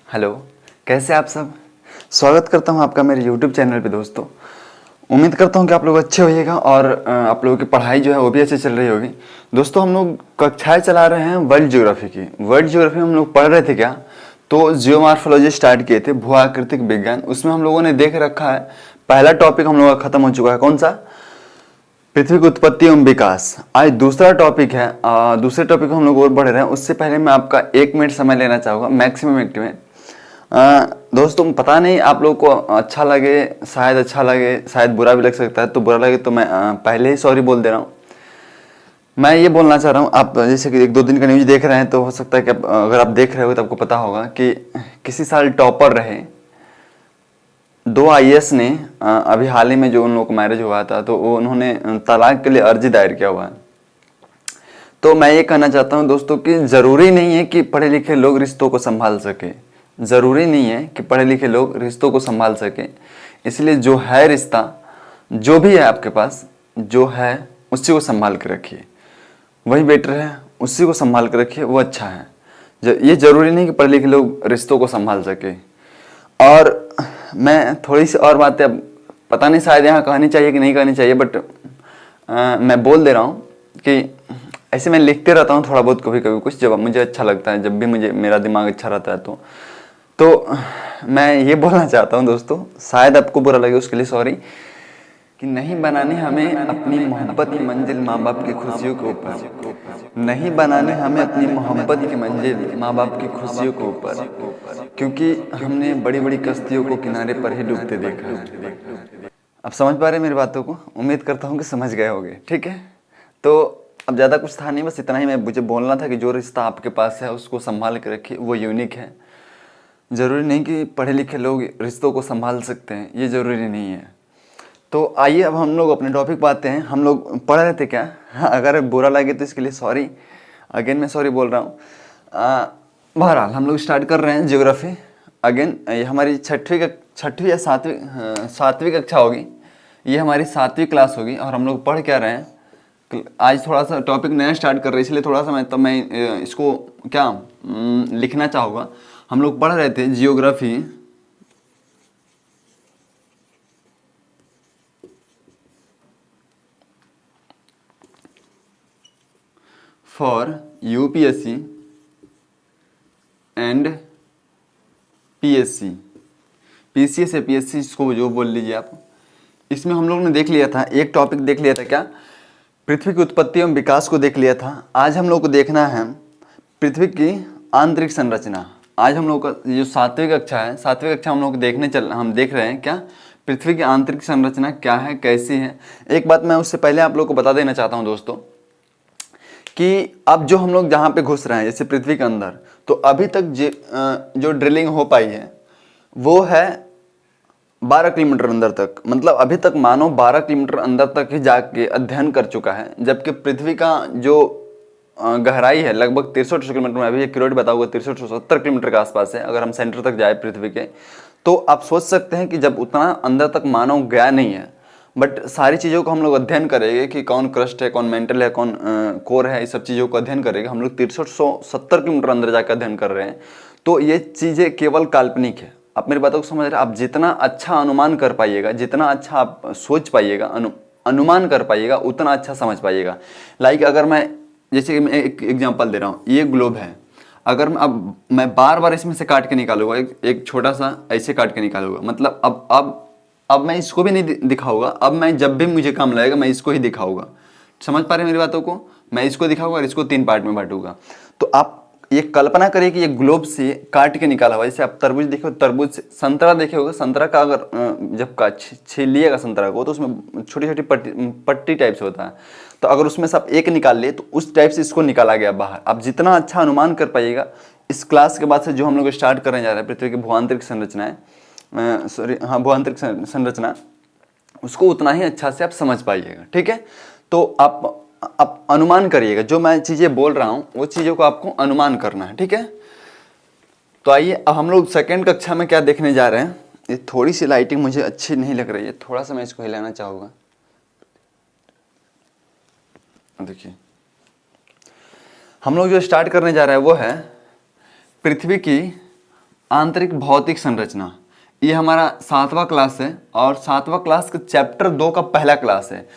Hello, कैसे आप सब। स्वागत करता हूं आपका मेरे YouTube चैनल पे दोस्तों। उम्मीद करता हूं कि आप लोग अच्छे होइएगा और आप लोगों की पढ़ाई जो है वो भी अच्छे चल रही होगी। दोस्तों हम लोग कक्षाएं चला रहे हैं वर्ल्ड ज्योग्राफी की। वर्ल्ड ज्योग्राफी में हम लोग पढ़ रहे थे क्या, तो जियोमॉर्फोलॉजी स्टार्ट किए थे, भू आकृतिक विज्ञान। उसमें हम लोगों ने देख रखा है, पहला टॉपिक हम लोगों का खत्म हो चुका है। कौन सा? पृथ्वी की उत्पत्ति एवं विकास। आज दूसरा टॉपिक है। दूसरे टॉपिक हम लोग और बढ़ रहे हैं। उससे पहले मैं आपका 1 मिनट समय लेना चाहूँगा, मैक्सिमम 1 मिनट। दोस्तों पता नहीं आप लोग को अच्छा लगे, शायद अच्छा लगे, शायद बुरा भी लग सकता है। तो बुरा लगे तो मैं पहले ही सॉरी बोल दे रहा हूँ। मैं ये बोलना चाह रहा हूँ, आप जैसे कि 1-2 दिन का न्यूज देख रहे हैं तो हो सकता है कि अगर आप देख रहे हो तो आपको पता होगा कि किसी साल टॉपर रहे 2 IAS ने अभी हाल ही में जो उन लोगों को मैरिज हुआ था तो वो उन्होंने तलाक के लिए अर्जी दायर किया हुआ है। तो मैं ये कहना चाहता हूँ दोस्तों कि ज़रूरी नहीं है कि पढ़े लिखे लोग रिश्तों को संभाल सके। ज़रूरी नहीं है कि पढ़े लिखे लोग रिश्तों को संभाल सके। इसलिए जो है रिश्ता, जो भी है आपके पास, जो है उसी को संभाल के रखिए, वही बेटर है। उसी को संभाल के रखिए, वो अच्छा है। ये ज़रूरी नहीं कि पढ़े लिखे लोग रिश्तों को संभाल सके। और मैं थोड़ी सी और बातें, अब पता नहीं शायद यहाँ कहनी चाहिए कि नहीं कहनी चाहिए, बट मैं बोल दे रहा हूँ कि ऐसे मैं लिखते रहता हूँ थोड़ा बहुत कभी कभी कुछ, जब मुझे अच्छा लगता है, जब भी मुझे मेरा दिमाग अच्छा रहता है तो मैं ये बोलना चाहता हूँ दोस्तों, शायद आपको बुरा लगे उसके लिए सॉरी, कि नहीं बनाने हमें अपनी मोहब्बत की मंजिल माँ बाप की खुशियों के ऊपर। नहीं बनाने हमें अपनी मोहब्बत की मंजिल माँ बाप की खुशियों के ऊपर, क्योंकि हमने बड़ी बड़ी कश्तियों को किनारे पर ही डूबते देखा है। अब समझ पा रहे हैं मेरी बातों को? उम्मीद करता हूँ कि समझ गए होंगे। ठीक है, तो अब ज़्यादा कुछ था नहीं, बस इतना ही मैं मुझे बोलना था कि जो रिश्ता आपके पास है उसको संभाल के रखिए, वो यूनिक है। ज़रूरी नहीं कि पढ़े लिखे लोग रिश्तों को संभाल सकते हैं, ये ज़रूरी नहीं है। तो आइए अब हम लोग अपने टॉपिक पर आते हैं। हम लोग पढ़ रहे थे क्या, अगर बुरा लगे तो इसके लिए सॉरी, अगेन मैं सॉरी बोल रहा हूँ। बहरहाल हम लोग स्टार्ट कर रहे हैं ज्योग्राफी अगेन। ये हमारी छठवीं या सातवीं कक्षा होगी। ये हमारी 7वीं क्लास होगी और हम लोग पढ़ क्या रहे हैं आज। थोड़ा सा टॉपिक नया स्टार्ट कर रहे हैं, इसलिए थोड़ा सा मैं इसको क्या लिखना चाहूँगा। हम लोग पढ़ रहे थे geography for UPSC and PSC, PCS या PSC, इसको जो बोल लीजिए आप। इसमें हम लोग ने देख लिया था, एक टॉपिक देख लिया था क्या, पृथ्वी की उत्पत्ति एवं विकास को देख लिया था। आज हम लोग को देखना है पृथ्वी की आंतरिक संरचना। आज हम लोग का जो 7वीं कक्षा है, 7वीं कक्षा हम लोग हम देख रहे हैं क्या, पृथ्वी की आंतरिक संरचना क्या है, कैसी है। एक बात मैं उससे पहले आप लोग को बता देना चाहता हूँ दोस्तों, कि अब जो हम लोग जहाँ पे घुस रहे हैं जैसे पृथ्वी के अंदर, तो अभी तक जो ड्रिलिंग हो पाई है वो है 12 किलोमीटर अंदर तक। मतलब अभी तक मानव 12 किलोमीटर अंदर तक ही जाके अध्ययन कर चुका है, जबकि पृथ्वी का जो गहराई है लगभग 63 किलोमीटर में, अभी एक किलोमीटर बताऊंगा, 63-70 किलोमीटर के आसपास है। अगर हम सेंटर तक जाए पृथ्वी के, तो आप सोच सकते हैं कि जब उतना अंदर तक मानव गया नहीं है, बट सारी चीज़ों को हम लोग अध्ययन करेंगे कि कौन क्रस्ट है, कौन मेंटल है, कौन कोर है, इस सब चीज़ों को अध्ययन करेंगे। हम लोग 6370 किलोमीटर अंदर जाकर अध्ययन कर रहे हैं। तो ये चीज़ें केवल काल्पनिक है। आप मेरी बातों को समझ रहे हैं? आप जितना अच्छा अनुमान कर पाइएगा, जितना अच्छा आप सोच पाइएगा, अनुमान कर पाइएगा, उतना अच्छा समझ पाइएगा। लाइक अगर मैं जैसे मैं एक एग्जांपल दे रहा हूँ, ये ग्लोब है, अगर मैं बार बार इसमें से काट के निकालूंगा, एक छोटा सा ऐसे काट के निकालूंगा, मतलब अब मैं इसको भी नहीं दिखाऊंगा। अब मैं जब भी मुझे काम लगेगा मैं इसको ही दिखाऊंगा। समझ पा रहे हैं मेरी बातों को? मैं इसको दिखाऊंगा और इसको 3 पार्ट में बांटूंगा। तो आप ये कल्पना करिए कि ये ग्लोब से काट के निकाला हुआ। जैसे आप तरबूज देखे हो, तरबूज से संतरा देखे होगा, संतरा का अगर जब छीलिएगा संतरा को, तो उसमें छोटी छोटी पट्टी टाइप से होता है। तो अगर उसमें से आप एक निकाल लिए तो उस टाइप से इसको निकाला गया बाहर। आप जितना अच्छा अनुमान कर पाइएगा, इस क्लास के बाद से जो हम लोग स्टार्ट करने जा रहे हैं पृथ्वी की भूआंतरिक संरचनाएं, भूआंतरिक संरचना, उसको उतना ही अच्छा से आप समझ पाइएगा। ठीक है, तो आप अनुमान करिएगा, जो मैं चीज़ें बोल रहा हूँ वो चीज़ों को आपको अनुमान करना है। ठीक है, तो आइए अब हम लोग सेकेंड कक्षा में क्या देखने जा रहे हैं। ये थोड़ी सी लाइटिंग मुझे अच्छी नहीं लग रही है, थोड़ा सा मैं इसको हिलाना चाहूँगा। देखिए हम लोग जो स्टार्ट करने जा रहे हैं वो है पृथ्वी की आंतरिक भौतिक संरचना, ये हमारा 7वां क्लास है और 7वां क्लास का चैप्टर 2 का पहला क्लास है।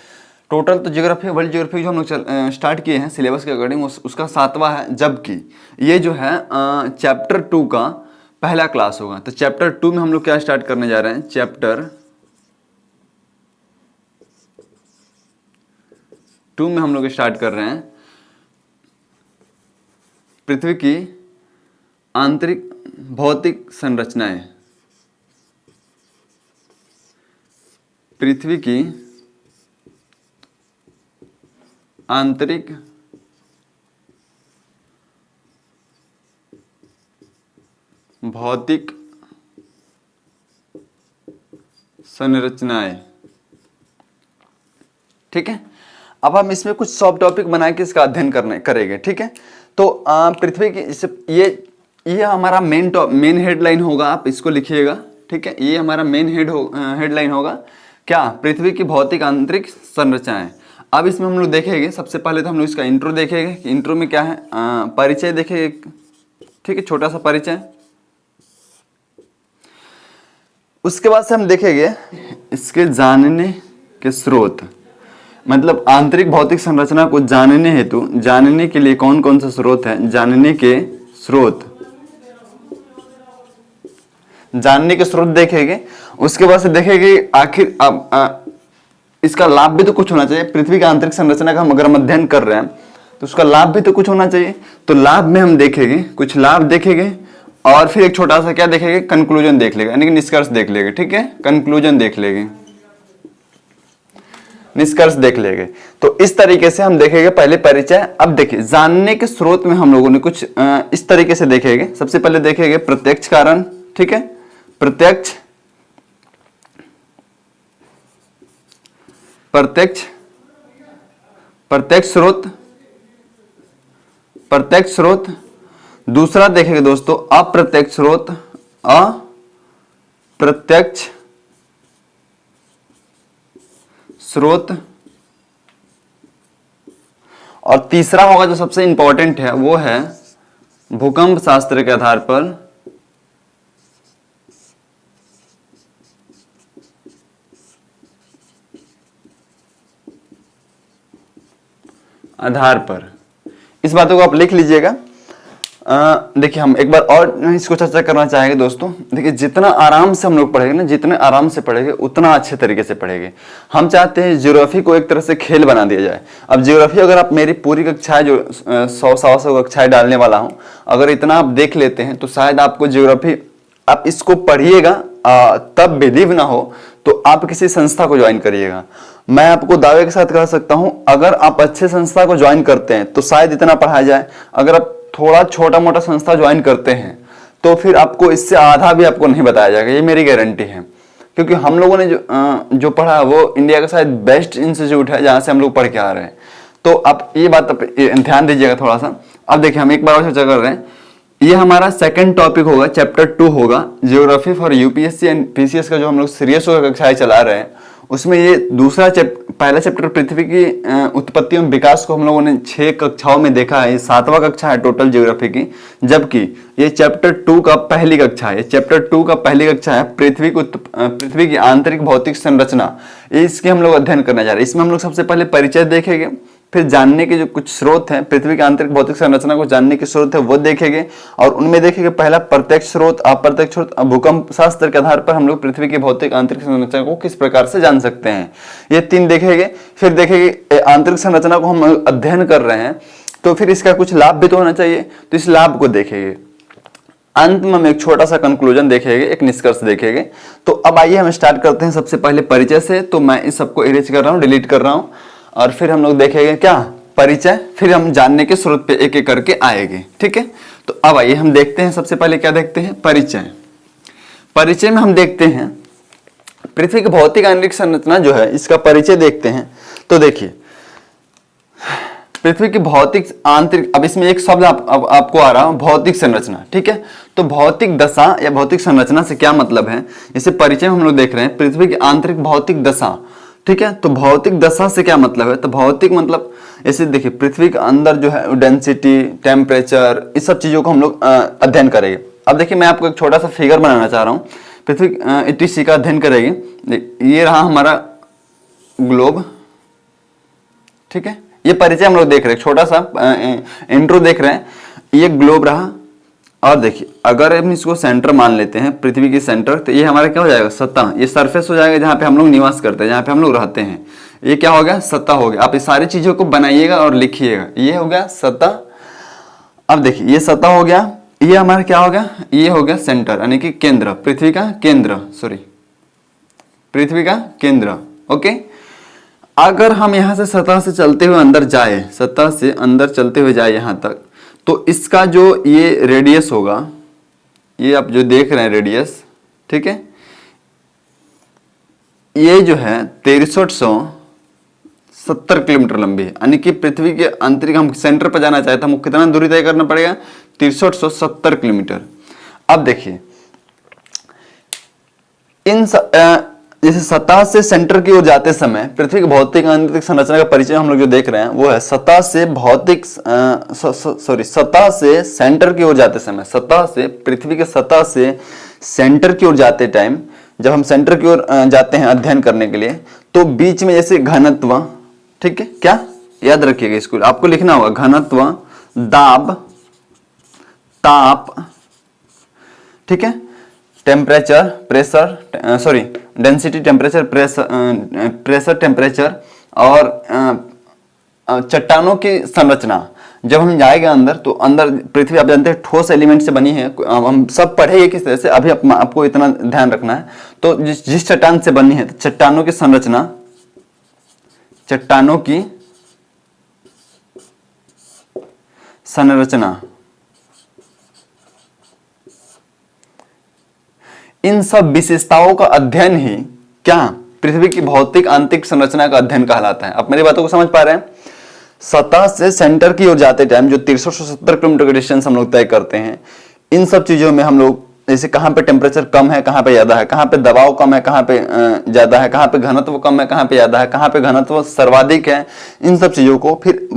टोटल तो ज्योग्राफी, वर्ल्ड ज्योग्राफी जो हम लोग स्टार्ट किए हैं सिलेबस के अकॉर्डिंग उसका 7वां है, जबकि ये जो है चैप्टर 2 का पहला क्लास होगा। तो चैप्टर 2 में हम लोग क्या स्टार्ट करने जा रहे हैं, चैप्टर 2 में हम लोग स्टार्ट कर रहे हैं पृथ्वी की आंतरिक भौतिक संरचनाएं। पृथ्वी की आंतरिक भौतिक संरचनाएं। ठीक है, अब हम इसमें कुछ सब टॉपिक बना के इसका अध्ययन करेंगे। ठीक है, तो पृथ्वी की ये हमारा मेन हेडलाइन होगा, आप इसको लिखिएगा। ठीक है, ये हमारा मेन हेडलाइन होगा क्या, पृथ्वी की भौतिक आंतरिक संरचनाएं। अब इसमें हम लोग देखेंगे, सबसे पहले तो हम लोग इसका इंट्रो देखेंगे कि इंट्रो में क्या है, परिचय देखेंगे। ठीक है, छोटा सा परिचय। उसके बाद से हम देखेंगे इसके जानने के स्रोत, मतलब आंतरिक भौतिक संरचना को जानने हेतु, जानने के लिए कौन कौन सा स्रोत है, जानने के स्रोत, जानने के स्रोत देखेंगे। उसके बाद से देखेंगे आखिर इसका लाभ भी तो कुछ होना चाहिए। पृथ्वी की आंतरिक संरचना का हम अगर हम अध्ययन कर रहे हैं तो उसका लाभ भी तो कुछ होना चाहिए। तो लाभ में हम देखेंगे, कुछ लाभ देखेंगे और फिर एक छोटा सा क्या देखेंगे, कंक्लूजन देख लेंगे, यानी कि निष्कर्ष देख लेंगे। ठीक है, कंक्लूजन देख लेंगे, निष्कर्ष देख लेंगे। तो इस तरीके से हम देखेंगे पहले परिचय। अब देखिए जानने के स्रोत में हम लोगों ने कुछ इस तरीके से देखेंगे। सबसे पहले देखेंगे प्रत्यक्ष कारण। ठीक है, प्रत्यक्ष स्रोत, प्रत्यक्ष स्रोत। दूसरा देखेंगे दोस्तों अप्रत्यक्ष स्रोत, अप्रत्यक्ष स्रोत। और तीसरा होगा जो सबसे इंपॉर्टेंट है, वो है भूकंप शास्त्र के आधार पर, इस बातों को आप लिख लीजिएगा। देखिए हम एक बार और इसको चर्चा करना चाहेंगे दोस्तों। देखिए जितना आराम से हम लोग पढ़ेंगे ना, जितने आराम से पढ़ेंगे उतना अच्छे तरीके से पढ़ेंगे। हम चाहते हैं ज्योग्राफी को एक तरह से खेल बना दिया जाए। अब ज्योग्राफी अगर आप मेरी पूरी कक्षाएं जो 100 कक्षाएं डालने वाला हूं, अगर इतना आप देख लेते हैं तो शायद आपको ज्योग्राफी, आप इसको पढ़िएगा तब बिलीव ना हो तो आप किसी संस्था को ज्वाइन करिएगा। मैं आपको दावे के साथ कह सकता हूं, अगर आप अच्छे संस्था को ज्वाइन करते हैं तो शायद इतना पढ़ाया जाए। अगर आप थोड़ा छोटा मोटा संस्था ज्वाइन करते हैं तो फिर आपको इससे आधा भी आपको नहीं बताया जाएगा, ये मेरी गारंटी है। क्योंकि हम लोगों ने जो पढ़ा वो इंडिया का शायद बेस्ट इंस्टीट्यूट है जहां से हम लोग पढ़ के आ रहे हैं। तो आप ये बात ध्यान दीजिएगा थोड़ा सा। अब देखिए हम एक बार और चर्चा कर रहे हैं। ये हमारा सेकंड टॉपिक होगा, चैप्टर 2 होगा, geography for UPSC and PCS का जो हम लोग सीरियस होकर कक्षाएं चला रहे हैं उसमें ये पहला चैप्टर पृथ्वी की उत्पत्ति एवं विकास को हम लोगों ने 6 कक्षाओं में देखा है। ये 7वां कक्षा है टोटल ज्योग्राफी की, जबकि ये चैप्टर 2 का पहली कक्षा है। चैप्टर 2 का पहली कक्षा है पृथ्वी की आंतरिक भौतिक संरचना, इसके हम लोग अध्ययन करने जा रहे हैं। इसमें हम लोग सबसे पहले परिचय देखेंगे, फिर जानने के जो कुछ स्रोत हैं, पृथ्वी की आंतरिक भौतिक संरचना को जानने के स्रोत है वो देखेंगे। और उनमें देखेंगे पहला प्रत्यक्ष स्रोत, अप्रत्यक्ष स्रोत। भूकंप शास्त्र के आधार पर हम लोग पृथ्वी की भौतिक आंतरिक संरचना को किस प्रकार से जान सकते हैं, ये 3 देखेंगे। फिर देखेंगे आंतरिक संरचना को हम अध्ययन कर रहे हैं तो फिर इसका कुछ लाभ भी तो होना चाहिए, तो इस लाभ को देखेंगे। अंत में हम एक छोटा सा कंक्लूजन देखेंगे, एक निष्कर्ष देखेंगे। तो अब आइए हम स्टार्ट करते हैं सबसे पहले परिचय से। तो मैं इस सबको इरेज कर रहा हूँ, डिलीट कर रहा हूँ, और फिर हम लोग देखेंगे क्या, परिचय, फिर हम जानने के स्रोत पे एक एक करके आएंगे। ठीक है, तो अब आइए हम देखते हैं। सबसे पहले क्या देखते हैं, परिचय। परिचय में हम देखते हैं पृथ्वी की भौतिक आंतरिक संरचना जो है इसका परिचय देखते हैं। तो देखिए पृथ्वी की भौतिक आंतरिक, अब इसमें एक शब्द आपको आ रहा है, भौतिक संरचना। ठीक है, तो भौतिक दशा या भौतिक संरचना से क्या मतलब है, इसे परिचय में हम लोग देख रहे हैं पृथ्वी की आंतरिक भौतिक दशा। ठीक है, तो भौतिक दशा से क्या मतलब है, तो भौतिक मतलब ऐसे देखिए पृथ्वी के अंदर जो है डेंसिटी, टेम्परेचर, इस सब चीजों को हम लोग अध्ययन करेंगे। अब देखिए मैं आपको एक छोटा सा फिगर बनाना चाह रहा हूँ। पृथ्वी इसी का अध्ययन करेगी। ये रहा हमारा ग्लोब, ठीक है, ये परिचय हम लोग देख रहे हैं, छोटा सा इंट्रो देख रहे हैं। ये ग्लोब रहा, और देखिए अगर हम इसको सेंटर मान लेते हैं, पृथ्वी की सेंटर, तो ये हमारा क्या हो जाएगा, सतह, ये सरफेस हो जाएगा जहाँ पे हम लोग निवास करते हैं, जहाँ पे हम लोग रहते हैं। ये क्या हो गया, सतह हो गया। आप इस सारी चीजों को बनाइएगा और लिखिएगा। ये हो गया सतह। अब देखिए ये सतह हो गया, ये हमारा क्या हो गया, ये हो गया सेंटर, यानी कि केंद्र, पृथ्वी का केंद्र, पृथ्वी का केंद्र। ओके, अगर हम यहां से सतह से चलते हुए अंदर जाए, सतह से अंदर चलते हुए जाए यहां तक, तो इसका जो ये रेडियस होगा, ये आप जो देख रहे हैं रेडियस, ठीक है, ये जो है 6370 किलोमीटर लंबी है। यानी कि पृथ्वी के आंतरिक, हम सेंटर पर जाना चाहते हैं, हमको कितना दूरी तय करना पड़ेगा, 6370 किलोमीटर। अब देखिए इन जैसे सतह से सेंटर की ओर जाते समय पृथ्वी की भौतिक आंतरिक संरचना का परिचय हम लोग जो देख रहे हैं वो है सतह से भौतिक सतह से सेंटर की ओर जाते समय, सतह से, पृथ्वी के सतह से सेंटर की ओर जाते टाइम, जब हम सेंटर की ओर जाते हैं अध्ययन करने के लिए, तो बीच में जैसे घनत्व, ठीक है, क्या याद रखिएगा, इसको आपको लिखना होगा, घनत्व, दाब, ताप, ठीक है, temperature, pressure, sorry density, temperature, pressure, temperature, और चट्टानों की संरचना। जब हम जाएंगे अंदर, तो अंदर पृथ्वी आप जानते हैं ठोस एलिमेंट से बनी है, हम सब पढ़ेंगे किस तरह से, अभी आपको इतना ध्यान रखना है। तो जिस चट्टान से बनी है, तो चट्टानों की संरचना, चट्टानों की संरचना, इन सब विशेषताओं का अध्ययन ही क्या, पृथ्वी की भौतिक आंतरिक संरचना का अध्ययन कहलाता है। आप मेरी बातों को समझ पा रहे हैं। सतह से सेंटर की ओर जाते टाइम जो 6370 किलोमीटर का डिस्टेंस हम लोग तय करते हैं, इन सब चीजों में हम लोग, जैसे कहाँ पे टेम्परेचर कम है, कहाँ पे ज्यादा है, कहाँ पे दबाव कम है, कहाँ पे ज्यादा है, कहाँ पे घनत्व कम है, कहाँ पे ज्यादा है, कहाँ पे घनत्व सर्वाधिक है, इन सब चीजों को, फिर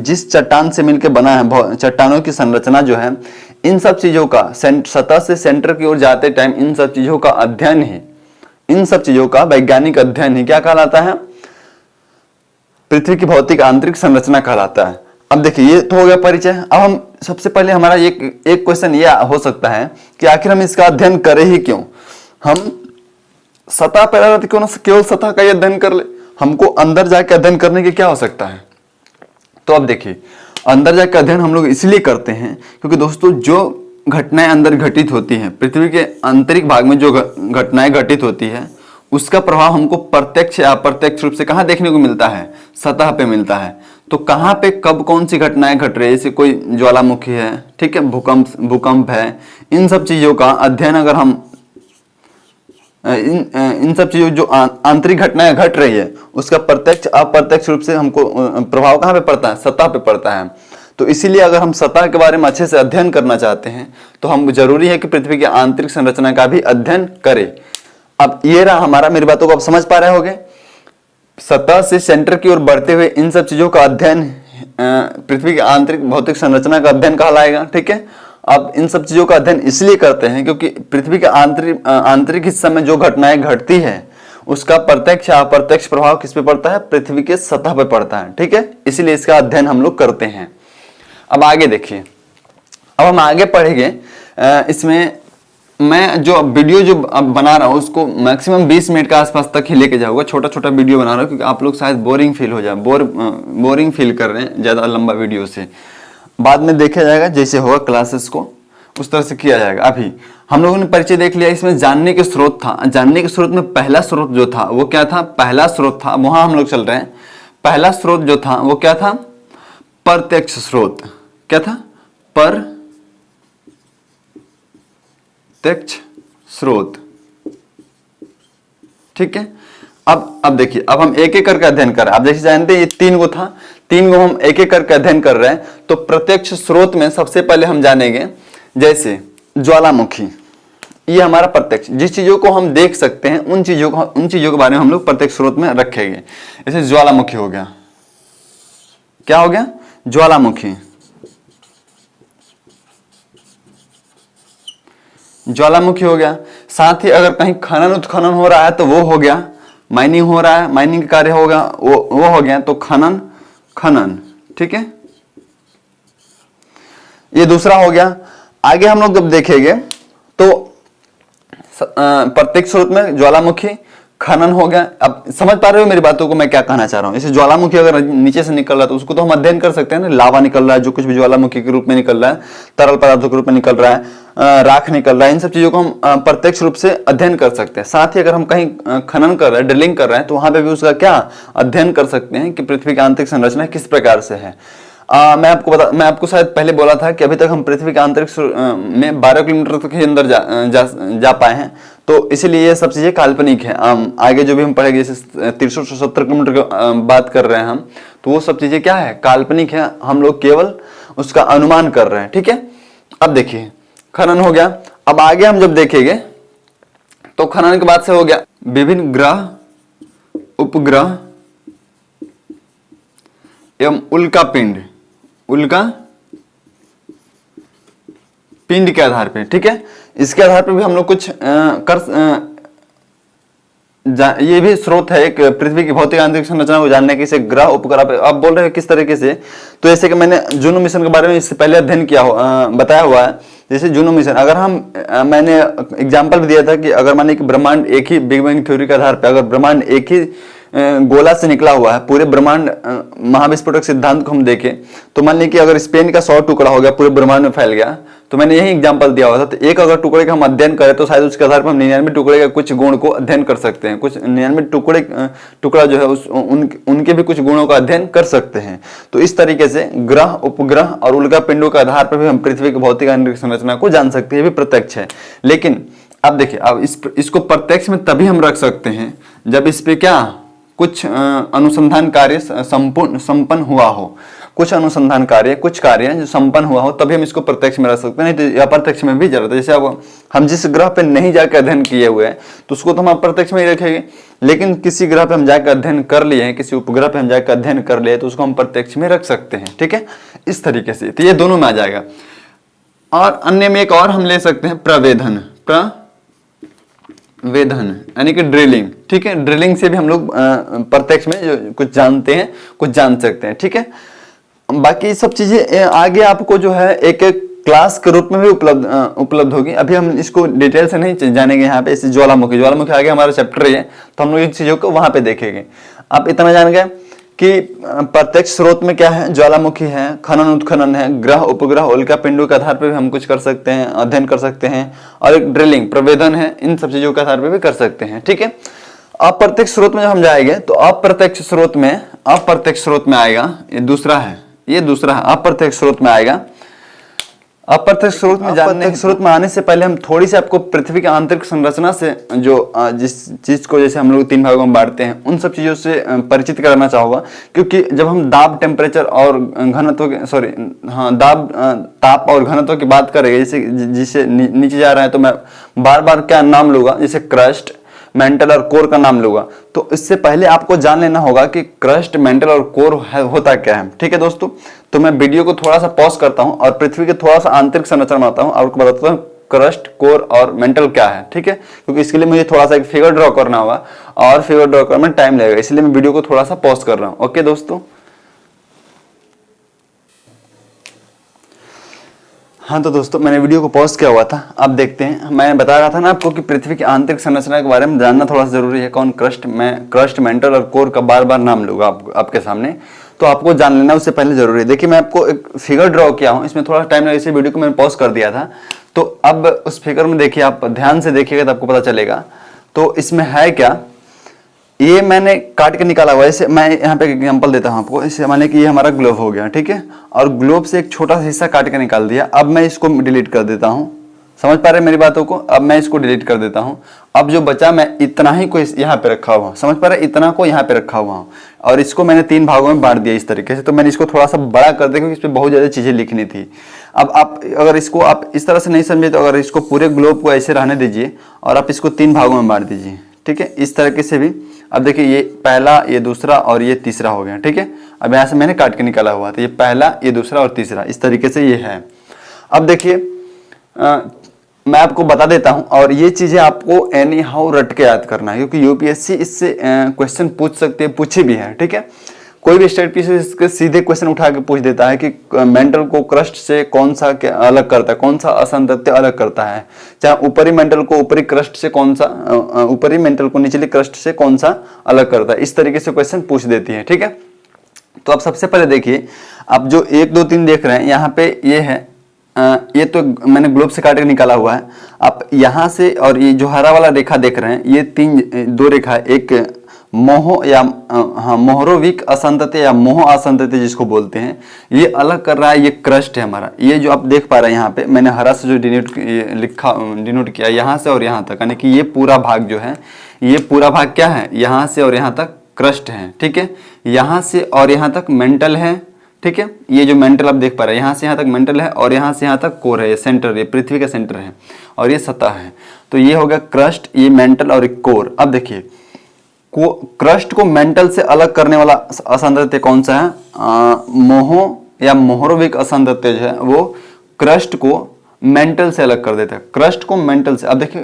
जिस चट्टान से मिलकर बना है, चट्टानों की संरचना जो है, इन सब चीजों का सतह से सेंटर की ओर जाते टाइम इन सब चीजों का अध्ययन ही, इन सब चीजों का वैज्ञानिक अध्ययन ही क्या कहलाता है, पृथ्वी की भौतिक आंतरिक संरचना कहलाता है। अब देखिए ये तो हो गया परिचय। अब हम सबसे पहले हमारा एक क्वेश्चन ये हो सकता है कि आखिर हम इसका अध्ययन करें ही क्यों, हम सतह पर क्यों ना केवल सतह का ही अध्ययन कर ले, हमको अंदर जाके अध्ययन करने की क्या हो सकता है। तो अब देखिए अंदर जाकर अध्ययन हम लोग इसलिए करते हैं क्योंकि दोस्तों जो घटनाएं अंदर घटित होती हैं, पृथ्वी के आंतरिक भाग में जो घटनाएं घटित होती है, उसका प्रभाव हमको प्रत्यक्ष या अप्रत्यक्ष रूप से कहाँ देखने को मिलता है, सतह पे मिलता है। तो कहाँ पे कब कौन सी घटनाएं घट रही है, जैसे कोई ज्वालामुखी है, ठीक है, भूकंप है, इन सब चीजों का अध्ययन अगर हम इन सब चीजों जो आंतरिक घटनाएं घट रही है उसका प्रत्यक्ष अप्रत्यक्ष रूप से हमको प्रभाव कहाँ पे पड़ता है, सतह पे पड़ता है। तो इसीलिए अगर हम सतह के बारे में अच्छे से अध्ययन करना चाहते हैं तो हम जरूरी है कि पृथ्वी की आंतरिक संरचना का भी अध्ययन करें। अब ये रहा हमारा, मेरी बातों को आप समझ पा रहे होंगे, सतह से सेंटर की ओर बढ़ते हुए इन सब चीजों का अध्ययन पृथ्वी की आंतरिक भौतिक संरचना का अध्ययन कहलाएगा, ठीक है। अब इन सब चीजों का अध्ययन इसलिए करते हैं क्योंकि पृथ्वी के आंतरिक हिस्से में जो घटनाएं घटती है उसका प्रत्यक्ष या अप्रत्यक्ष प्रभाव किस पे पड़ता है, पृथ्वी के सतह पे पड़ता है, ठीक है। इसीलिए इसका अध्ययन हम लोग करते हैं। अब आगे देखिए, अब हम आगे पढ़ेंगे। इसमें मैं जो वीडियो जो अब बना रहा हूँ उसको मैक्सिमम 20 मिनट के आसपास तक ही लेके जाऊंगा। छोटा छोटा वीडियो बना रहा हूँ क्योंकि आप लोग शायद बोरिंग फील हो जाए, बोरिंग फील कर रहे हैं ज्यादा लंबा वीडियो से। बाद में देखा जाएगा जैसे होगा क्लासेस को उस तरह से किया जाएगा। अभी हम लोगों ने परिचय देख लिया, इसमें जानने के स्रोत था। जानने के स्रोत में पहला स्रोत जो था वो क्या था, पहला स्रोत था, वहां हम लोग चल रहे हैं। पहला स्रोत जो था वो क्या था, प्रत्यक्ष स्रोत। क्या था, प्रत्यक्ष स्रोत, ठीक है। अब देखिए, अब हम एक एक करके अध्ययन कर रहे हैं। आप जैसे जानते हैं ये 3 गो था, 3 गो हम एक एक करके अध्ययन कर रहे हैं। तो प्रत्यक्ष स्रोत में सबसे पहले हम जानेंगे जैसे ज्वालामुखी, ये हमारा प्रत्यक्ष, जिस चीजों को हम देख सकते हैं उन चीजों के बारे में हम लोग प्रत्यक्ष स्रोत में रखेंगे। जैसे ज्वालामुखी हो गया, क्या हो गया, ज्वालामुखी। ज्वालामुखी हो गया। साथ ही अगर कहीं खनन उत्खनन हो रहा है तो वो हो गया, माइनिंग हो रहा है, माइनिंग का कार्य होगा, वो हो गया तो खनन खनन, ठीक है, ये दूसरा हो गया। आगे हम लोग जब देखेंगे तो प्रत्येक स्रोत में ज्वालामुखी खनन हो गया। अब समझ पा रहे हो मेरी बातों को, मैं क्या कहना चाह रहा हूं। जैसे ज्वालामुखी अगर नीचे से निकल रहा है तो उसको तो हम अध्ययन कर सकते हैं ना, लावा निकल रहा है, जो कुछ भी ज्वालामुखी के रूप में निकल रहा है, तरल पदार्थों के रूप में निकल रहा है, राख निकल रहा है, इन सब चीजों को हम प्रत्यक्ष रूप से अध्ययन कर सकते हैं। साथ ही अगर हम कहीं खनन कर रहे हैं, ड्रिलिंग कर रहे हैं, तो वहां पे भी उसका क्या अध्ययन कर सकते हैं कि पृथ्वी की आंतरिक संरचना किस प्रकार से है। मैं आपको शायद पहले बोला था कि अभी तक हम पृथ्वी के आंतरिक में 12 किलोमीटर तक ही अंदर जा पाए हैं, तो इसीलिए ये सब चीजें काल्पनिक है। आगे जो भी हम पढ़ेंगे, जैसे 370 किलोमीटर की बात कर रहे हैं हम, तो वो सब चीजें क्या है, काल्पनिक है, हम लोग केवल उसका अनुमान कर रहे हैं, ठीक है। अब देखिए खनन हो गया। अब आगे हम जब देखेंगे तो खनन के बाद से हो गया विभिन्न ग्रह, उपग्रह एवं उल्का पिंड, उल्का पिंड के आधार पे, ठीक है, इसके आधार पे भी हम लोग कुछ ये भी स्रोत है एक पृथ्वी की भौतिक आंतरिक संरचना को जानने के। इसे ग्रह उपग्रह पे आप बोल रहे हैं किस तरीके से, तो जैसे कि मैंने जूनो मिशन के बारे में इससे पहले अध्ययन किया बताया हुआ है। जैसे जूनो मिशन, अगर मैंने एग्जांपल भी दिया था कि अगर माने कि ब्रह्मांड एक ही, बिग बैंग थ्योरी के आधार पर अगर ब्रह्मांड एक ही गोला से निकला हुआ है, पूरे ब्रह्मांड महाविस्फोटक सिद्धांत को हम देखें तो मान लीजिए कि अगर स्पेन का 100 टुकड़ा हो गया, पूरे ब्रह्मांड में फैल गया, तो मैंने यही एग्जांपल दिया हुआ था। तो एक अगर टुकड़े का हम अध्ययन करें तो शायद उसके आधार पर हम 99 टुकड़े का कुछ गुण को अध्ययन कर सकते हैं, कुछ 99 टुकड़ा जो है उनके भी कुछ गुणों का अध्ययन कर सकते हैं। तो इस तरीके से ग्रह, उपग्रह और उल्का पिंडों के आधार पर भी हम पृथ्वी की भौतिक आंतरिक संरचना को जान सकते हैं, ये भी प्रत्यक्ष है। लेकिन अब देखिए, अब इसको प्रत्यक्ष में तभी हम रख सकते हैं जब इस पे क्या कुछ अनुसंधान कार्य संपन्न हुआ हो, कुछ अनुसंधान कार्य, कुछ कार्य जो संपन्न हुआ हो, तभी हम इसको प्रत्यक्ष में रख सकते हैं, नहीं तो अप्रत्यक्ष में भी जरूरत है। जैसे अब हम जिस ग्रह पे नहीं जाकर अध्ययन किए हुए हैं तो उसको तो हम अप्रत्यक्ष में ही रखेंगे, लेकिन किसी ग्रह पे हम जाकर अध्ययन कर लिए हैं, किसी उपग्रह पे हम जाकर अध्ययन कर लिए तो उसको हम प्रत्यक्ष में रख सकते हैं, ठीक है, इस तरीके से। तो ये दोनों में आ जाएगा। और अन्य में एक और हम ले सकते हैं प्रवेधन, वेधन यानी कि ड्रिलिंग, ठीक है। ड्रिलिंग से भी हम लोग प्रत्यक्ष में जो कुछ जानते हैं, कुछ जान सकते हैं, ठीक है। बाकी सब चीजें आगे आपको जो है एक क्लास के रूप में भी उपलब्ध होगी। अभी हम इसको डिटेल से नहीं जानेंगे यहाँ पे। इस ज्वालामुखी आगे हमारा चैप्टर है, तो हम लोग इन चीजों को वहां पे देखेंगे। आप इतना जान गए कि प्रत्यक्ष स्रोत में क्या है, ज्वालामुखी है, खनन उत्खनन है, ग्रह उपग्रह उल्का पिंडों के आधार पर भी हम कुछ कर सकते हैं, अध्ययन कर सकते हैं, और एक ड्रिलिंग प्रवेधन है, इन सब चीजों के आधार पर भी कर सकते हैं, ठीक है। अप्रत्यक्ष स्रोत में जब हम जाएंगे तो अप्रत्यक्ष स्रोत में आएगा, ये दूसरा है, अप्रत्यक्ष स्रोत में आएगा। अप्रत्यक्ष स्रोत में आने से पहले हम थोड़ी सी आपको पृथ्वी की आंतरिक संरचना से जो जिस चीज को जैसे हम लोग 3 भागों में बांटते हैं, उन सब चीजों से परिचित कराना चाहूंगा। क्योंकि जब हम दाब, टेम्परेचर और घनत्व ताप और घनत्व की बात करेंगे, जिसे नीचे जा रहा है, तो मैं बार बार क्या नाम लूंगा, जैसे क्रस्ट, मेंटल और कोर का नाम लूंगा। तो इससे पहले आपको जान लेना होगा कि क्रस्ट, मेंटल और कोर होता क्या है, ठीक है दोस्तों। तो मैं वीडियो को थोड़ा सा पॉज करता हूं और पृथ्वी के थोड़ा सा आंतरिक संरचना बनाता हूं और आपको बताता हूं क्रस्ट, कोर और मेंटल क्या है, ठीक है। क्योंकि इसके लिए मुझे थोड़ा सा एक फिगर ड्रॉ करना होगा और फिगर ड्रॉ करने में टाइम लगेगा, इसलिए मैं वीडियो को थोड़ा सा पॉज कर रहा हूं। ओके दोस्तों, हाँ तो दोस्तों मैंने वीडियो को पॉज किया हुआ था, अब देखते हैं। मैं बता रहा था ना आपको कि पृथ्वी की आंतरिक संरचना के बारे में जानना थोड़ा सा जरूरी है। कौन क्रस्ट, मेंटल और कोर का बार बार नाम लूंगा आपके सामने, तो आपको जान लेना उससे पहले जरूरी है। देखिए मैं आपको एक फिगर ड्रॉ किया हूँ, इसमें थोड़ा टाइम लगे, इसे वीडियो को मैंने पॉज कर दिया था। तो अब उस फिगर में देखिए, आप ध्यान से देखिएगा तो आपको पता चलेगा। तो इसमें है क्या, ये मैंने काट के निकाला हुआ है। जैसे मैं यहाँ पे एग्जांपल देता हूँ आपको, इससे माने कि ये हमारा ग्लोब हो गया, ठीक है, और ग्लोब से एक छोटा सा हिस्सा काट के निकाल दिया। अब मैं इसको डिलीट कर देता हूँ, समझ पा रहे हैं मेरी बातों को। अब मैं इसको डिलीट कर देता हूँ। अब जो बचा, मैं इतना ही को यहाँ पे रखा हुआ, समझ पा रहे, इतना को यहाँ पे रखा हुआ हूँ, और इसको मैंने 3 भागों में बांट दिया इस तरीके से। तो मैंने इसको थोड़ा सा बड़ा कर दिया क्योंकि इस पर बहुत ज्यादा चीजें लिखनी थी। अब आप अगर इसको आप इस तरह से नहीं समझे तो अगर इसको पूरे ग्लोब को ऐसे रहने दीजिए और आप इसको 3 भागों में बांट दीजिए, ठीक है, इस तरीके से भी। अब देखिए ये पहला, ये दूसरा और ये तीसरा हो गया, ठीक है। अब यहाँ से मैंने काट के निकाला हुआ, तो ये पहला, ये दूसरा और तीसरा, इस तरीके से ये है। अब देखिए मैं आपको बता देता हूं, और ये चीजें आपको एनी हाउ रट के याद करना है, क्योंकि यूपीएससी इससे क्वेश्चन पूछ सकती है, पूछी भी है। ठीक है, कोई भी स्टेट पीसीएस इसके सीधे क्वेश्चन उठा के पूछ देता है कि मेंटल को क्रस्ट से कौन सा अलग करता है, कौन सा असंतत्य अलग करता है, चाहे ऊपरी मेंटल को ऊपरी क्रस्ट से कौन सा, ऊपरी मेंटल को निचली क्रस्ट से कौन सा अलग करता है, इस तरीके से क्वेश्चन पूछ देती है। ठीक है, तो आप सबसे पहले देखिए, आप जो 1 2 3 देख रहे हैं यहाँ पे ये है, ये तो मैंने ग्लोब से काट के निकाला हुआ है। आप यहाँ से और ये जो हरा वाला रेखा देख रहे हैं, ये दो रेखा है, एक मोह या हाँ मोहरोविक असंतत्य या मोह असंतत्य जिसको बोलते हैं, ये अलग कर रहा है, ये क्रस्ट है हमारा। ये जो आप देख पा रहे हैं यहाँ पे मैंने हरा से जो डिनोट किया यहाँ से और यहाँ तक, यानी कि ये पूरा भाग जो है, ये पूरा भाग क्या है, यहाँ से और यहाँ तक क्रस्ट है। ठीक है, यहाँ से और यहाँ तक मेंटल है। ठीक है, ये जो मेंटल आप देख पा रहे हैं, यहाँ से यहाँ तक मेंटल है और यहाँ से यहाँ तक कोर है, ये सेंटर, ये पृथ्वी का सेंटर है और ये सतह है। तो ये हो गया क्रस्ट, ये मेंटल और एक कोर। अब देखिए क्रस्ट को मेंटल से अलग करने वाला असंतत्य कौन सा है, मोह या मोहरोविक असंतत्य जो है वो क्रस्ट को मेंटल से अलग कर देता है, क्रस्ट को मेंटल से। अब देखिए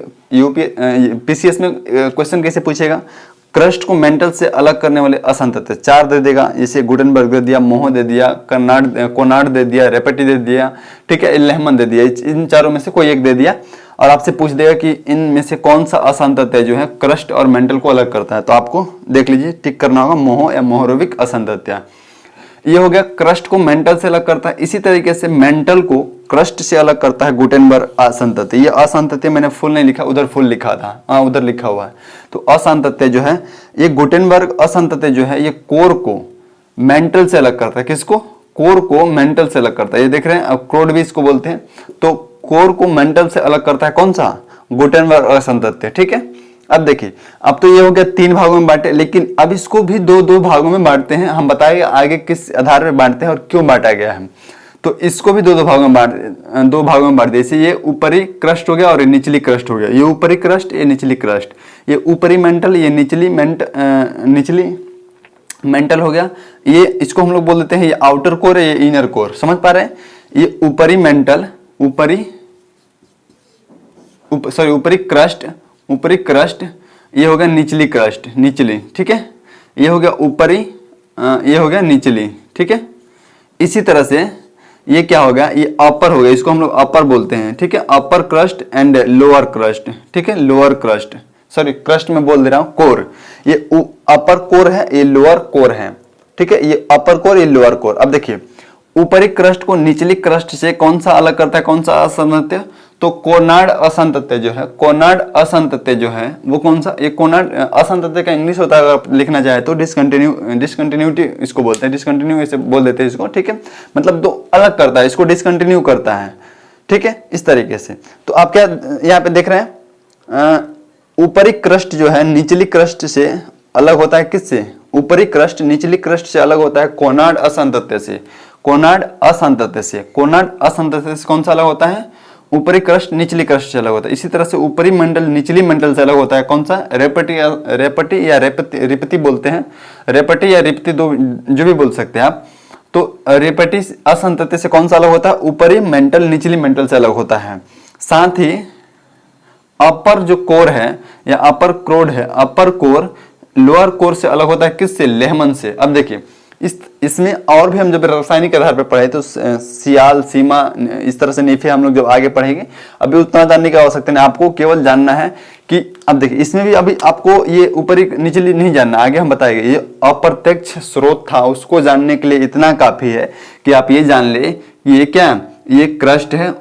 पीसीएस में क्वेश्चन कैसे पूछेगा, क्रस्ट को मेंटल से अलग करने वाले असंतत्य 4 दे देगा, जैसे गुटेनबर्ग दे दिया, मोह दे दिया, कोनार्ड दे दिया, रेपेटी दे दिया, ठीक है, लेहमन दे दिया, इन चारों में से कोई एक दे दिया और आपसे पूछ देगा कि इनमें से कौन सा असंतत्य जो है क्रस्ट और मेंटल को अलग करता है। तो आपको देख लीजिए टिक करना होगा मोह या मोहरोविक असंतत्य। ये हो गया क्रस्ट को मेंटल से अलग करता है। इसी तरीके से मेंटल को क्रस्ट से अलग करता है गुटेनबर्ग असंतत्य। ये असंतत्य मैंने फुल नहीं लिखा, उधर फुल लिखा था, उधर लिखा हुआ है। तो असंतत्य जो है ये गुटेनबर्ग असंतत्य जो है ये कोर को मेंटल से अलग करता है। किसको? कोर को मेंटल से अलग करता है। ये देख रहे हैं, अब क्रोड भी इसको बोलते हैं। तो कोर को मेंटल से अलग करता है कौन सा? गुटेनबर्ग असंतत्य। ठीक है, अब देखिए, अब तो ये हो गया 3 भागों में बांटे, लेकिन अब इसको भी 2-2 भागों में बांटते हैं। हम बताएंगे आगे किस आधार पर बांटते हैं और क्यों बांटा गया है। तो इसको भी 2 भागों में 2 भागों में बांट दिए। जैसे ये ऊपरी क्रस्ट हो गया और ये निचली क्रस्ट हो गया। ये ऊपरी क्रस्ट, ये निचली क्रस्ट, ये ऊपरी मेंटल, ये निचली मेंटल हो गया। ये इसको हम लोग बोल देते हैं ये आउटर कोर, ये इनर कोर। समझ पा रहे हैं? ये ऊपरी मेंटल, ऊपरी क्रस्ट, ये हो गया निचली क्रस्ट, निचली। ठीक है, ये हो गया ऊपरी, ये हो गया निचली। ठीक है, इसी तरह से ये क्या हो गया? ये अपर हो गया, इसको हम लोग अपर बोलते हैं। ठीक है, अपर क्रस्ट एंड लोअर क्रस्ट। ठीक है, लोअर क्रस्ट, सॉरी क्रस्ट में बोल दे रहा हूं, कोर। ये अपर कोर है, ये लोअर कोर है। ठीक है, ये अपर कोर, ये लोअर कोर। अब देखिए ऊपरी क्रस्ट को निचली क्रस्ट से कौन सा अलग करता है, कौन सा असंतत्य? तो कोनार्ड असंतत्य जो है, कोनार्ड असंतत्य जो है वो कौन सा? ये कोनार्ड असंतत्य का इंग्लिश होता है, अगर आप लिखना चाहे तो डिसकंटिन्यूटी इसको बोलते हैं, डिसकंटिन्यू ऐसे बोल देते हैं इसको। ठीक है, मतलब 2 अलग करता है, इसको डिसकंटिन्यू करता है। ठीक है, इस तरीके से। तो आप क्या यहाँ पे देख रहे हैं, ऊपरी क्रस्ट जो है निचली क्रस्ट से अलग होता है। किससे? ऊपरी क्रस्ट निचली क्रस्ट से अलग होता है कोनार्ड असंतत्य से। कोनार्ड असंतत्य से, कोनार्ड असंतत्य से कौन सा अलग होता है? ऊपरी क्रस्ट निचली क्रस्ट से अलग होता है। इसी तरह से ऊपरी मंडल निचली मंडल से अलग होता है। कौन सा? रेपटी बोलते हैं, रेपटी या रिपती, दो जो भी बोल सकते हैं आप। तो रेपटी असंतत्य से कौन सा अलग होता है? ऊपरी मेंटल निचली मेंटल से अलग होता है। साथ ही अपर जो कोर है या अपर क्रोड है, अपर कोर लोअर कोर से अलग होता है। किससे? लेहमन से। अब देखिए इसमें और भी हम जब रासायनिक आधार पर पढ़े तो सियाल, सीमा, इस तरह से नीफे हम लोग जब आगे पढ़ेंगे, अभी उतना जानने की आवश्यकता नहीं। आपको केवल जानना है कि अब देखिए इसमें भी अभी आपको ये ऊपरी निचली नहीं जानना, आगे हम बताएंगे। ये अप्रत्यक्ष स्रोत था, उसको जानने के लिए इतना काफी है कि आप ये जान ले ये क्या, ये क्रस्ट है,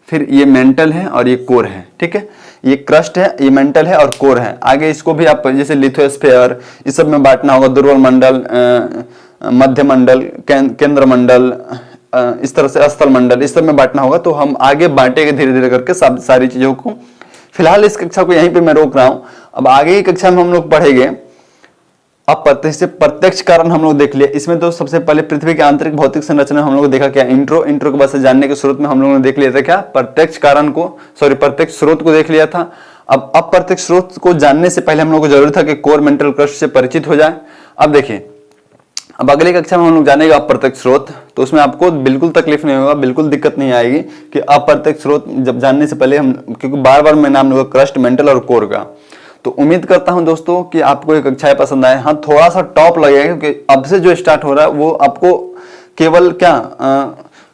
फिर ये मेंटल है और ये कोर है। ठीक है, ये क्रस्ट है, ये मेंटल है और कोर है। आगे इसको भी आप जैसे लिथोस्फीयर इस सब में बांटना होगा, दुर्बल मंडल, मध्य मंडल, केंद्र मंडल, इस तरह से स्थल मंडल, इस सब में बांटना होगा। तो हम आगे बांटेंगे धीरे धीरे करके सब सारी चीजों को। फिलहाल इस कक्षा को यहीं पे मैं रोक रहा हूं। अब आगे की कक्षा में हम लोग पढ़ेंगे अप्रत्यक्ष से प्रत्यक्ष कारण हम लोग देख लिया। इसमें तो सबसे पहले पृथ्वी की आंतरिक भौतिक संरचना हम लोग देखा। क्या इंट्रो के बाद से जानने के स्रोत में हम लोगों ने देख लिया था क्या? प्रत्यक्ष कारण को, सॉरी प्रत्यक्ष स्रोत को देख लिया था। अब अप्रत्यक्ष स्रोत को जानने से पहले हम लोग को जरूरी था कि कोर मेंटल क्रस्ट से परिचित हो जाए। अब देखिए अब अगली कक्षा में हम लोग जानेगा अप्रत्यक्ष स्रोत। तो उसमें आपको बिल्कुल तकलीफ नहीं होगा, बिल्कुल दिक्कत नहीं आएगी कि अप्रत्यक्ष स्रोत जब जानने से पहले हम, क्योंकि बार बार मैं नाम लूंगा क्रस्ट, मेंटल और कोर का। तो उम्मीद करता हूं दोस्तों कि आपको ये कक्षाएं पसंद आए। हाँ, थोड़ा सा टॉप लगेगा क्योंकि अब से जो स्टार्ट हो रहा है वो आपको केवल क्या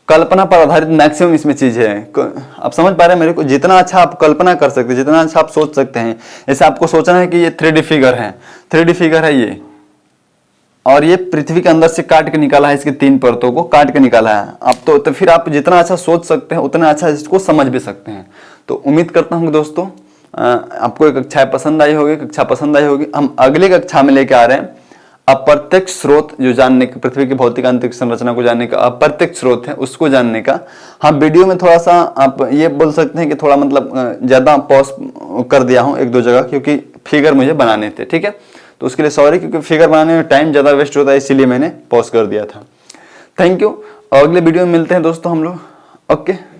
कल्पना पर आधारित मैक्सिमम इसमें चीज है। आप समझ पा रहे हैं मेरे को? जितना अच्छा आप कल्पना कर सकते हैं, जितना अच्छा आप सोच सकते हैं। जैसे आपको सोचना है कि ये 3D फिगर है, 3D फिगर है ये, और ये पृथ्वी के अंदर से काट के निकाला है, इसकी 3 परतों को काट के निकाला है। अब तो फिर आप जितना अच्छा सोच सकते हैं उतना अच्छा इसको समझ भी सकते हैं। तो उम्मीद करता हूँ दोस्तों आपको एक कक्षा पसंद आई होगी, कक्षा पसंद आई होगी। हम अगली कक्षा में लेके आ रहे हैं अप्रत्यक्ष स्रोत, जो जानने के पृथ्वी की भौतिक आंतरिक संरचना को जानने का अप्रत्यक्ष स्रोत है, उसको जानने का। हाँ, वीडियो में थोड़ा सा आप ये बोल सकते हैं कि थोड़ा मतलब ज्यादा पॉज कर दिया हूँ 1-2 जगह, क्योंकि फिगर मुझे बनाने थे, ठीक है। तो उसके लिए सॉरी, क्योंकि फिगर बनाने में टाइम ज्यादा वेस्ट होता है, इसीलिए मैंने पॉज कर दिया था। Thank you. अगले वीडियो में मिलते हैं दोस्तों हम लोग। ओके।